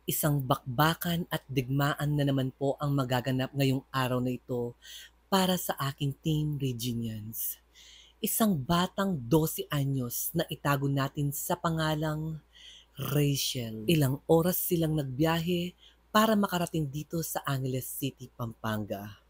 Isang bakbakan at digmaan na naman po ang magaganap ngayong araw na ito para sa aking Team Reginians. Isang batang 12 anyos na itago natin sa pangalang Rachel. Ilang oras silang nagbiyahe para makarating dito sa Angeles City, Pampanga.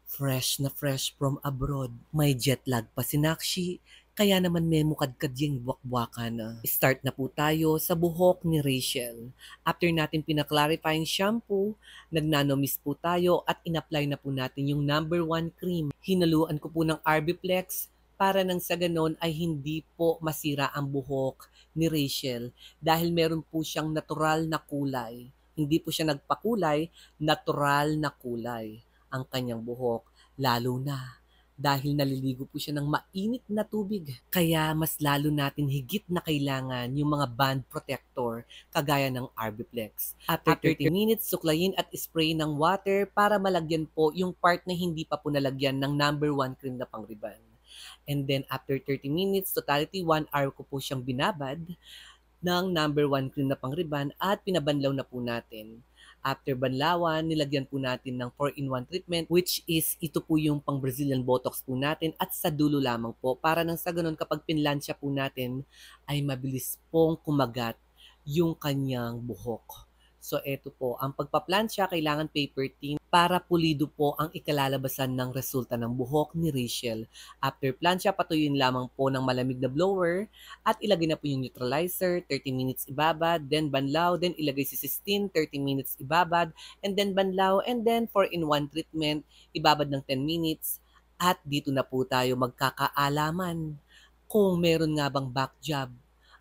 Fresh na fresh from abroad. May jet lag pa si Nakshi, kaya naman may mukadkad yung buwak-buwakan na. Start na po tayo sa buhok ni Rachel. After natin pinaklarifying shampoo, nagnanomis po tayo at in-apply na po natin yung number 1 cream. Hinaluan ko po ng Arbiplex para nang sa ganon ay hindi po masira ang buhok ni Rachel dahil meron po siyang natural na kulay. Hindi po siya nagpakulay, natural na kulay ang kanyang buhok, lalo na dahil naliligo po siya ng mainit na tubig. Kaya mas lalo natin higit na kailangan yung mga band protector kagaya ng Arbiplex. After 30 minutes, suklayin at spray ng water para malagyan po yung part na hindi pa po nalagyan ng number 1 cream na pangriban. And then after 30 minutes, totality 1 hour ko po siyang binabad ng number 1 cream na pangriban at pinabanlaw na po natin. After banlawan, nilagyan po natin ng 4-in-1 treatment which is ito po yung pang Brazilian Botox po natin at sa dulo lamang po para nang sa ganun kapag pinlansya po natin ay mabilis pong kumagat yung kanyang buhok. So eto po, ang pagpaplansya kailangan paper thin para pulido po ang ikalalabasan ng resulta ng buhok ni Rachel. After plansya, patuyuin lamang po ng malamig na blower at ilagay na po yung neutralizer, 30 minutes ibabad, then banlaw, then ilagay si Sistine, 30 minutes ibabad, and then banlaw, and then 4-in-1 treatment, ibabad ng 10 minutes, at dito na po tayo magkakaalaman kung meron nga bang back job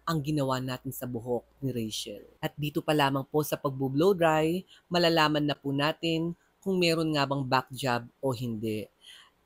ang ginawa natin sa buhok ni Rachel. At dito pa lamang po sa pagbo-blow dry, malalaman na po natin kung meron nga bang back job o hindi.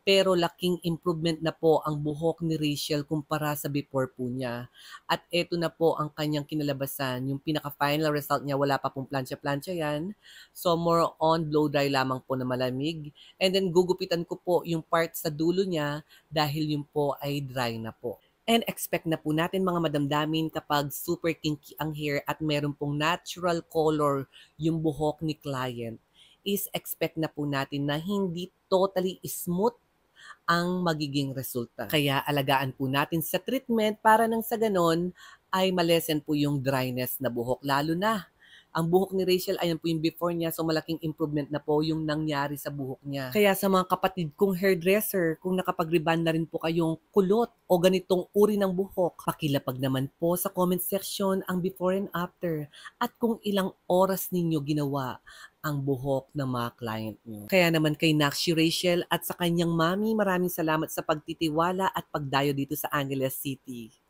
Pero laking improvement na po ang buhok ni Rachel kumpara sa before po niya. At eto na po ang kanyang kinalabasan. Yung pinaka-final result niya, wala pa pong plansya-plansya yan. So more on blow dry lamang po na malamig. And then gugupitan ko po yung part sa dulo niya dahil yung po ay dry na po. And expect na po natin mga madamdamin kapag super kinky ang hair at meron pong natural color yung buhok ni client is expect na po natin na hindi totally smooth ang magiging resulta. Kaya alagaan po natin sa treatment para nang sa ganon ay malesen po yung dryness na buhok. Lalo na ang buhok ni Rachel, ayan po yung before niya, so malaking improvement na po yung nangyari sa buhok niya. Kaya sa mga kapatid kong hairdresser, kung nakapag-rebond na rin po kayong kulot o ganitong uri ng buhok, pakilapag naman po sa comment section ang before and after at kung ilang oras ninyo ginawa ang buhok ng mga client niyo. Kaya naman kay Nakshi Rachel at sa kanyang mami, maraming salamat sa pagtitiwala at pagdayo dito sa Angeles City.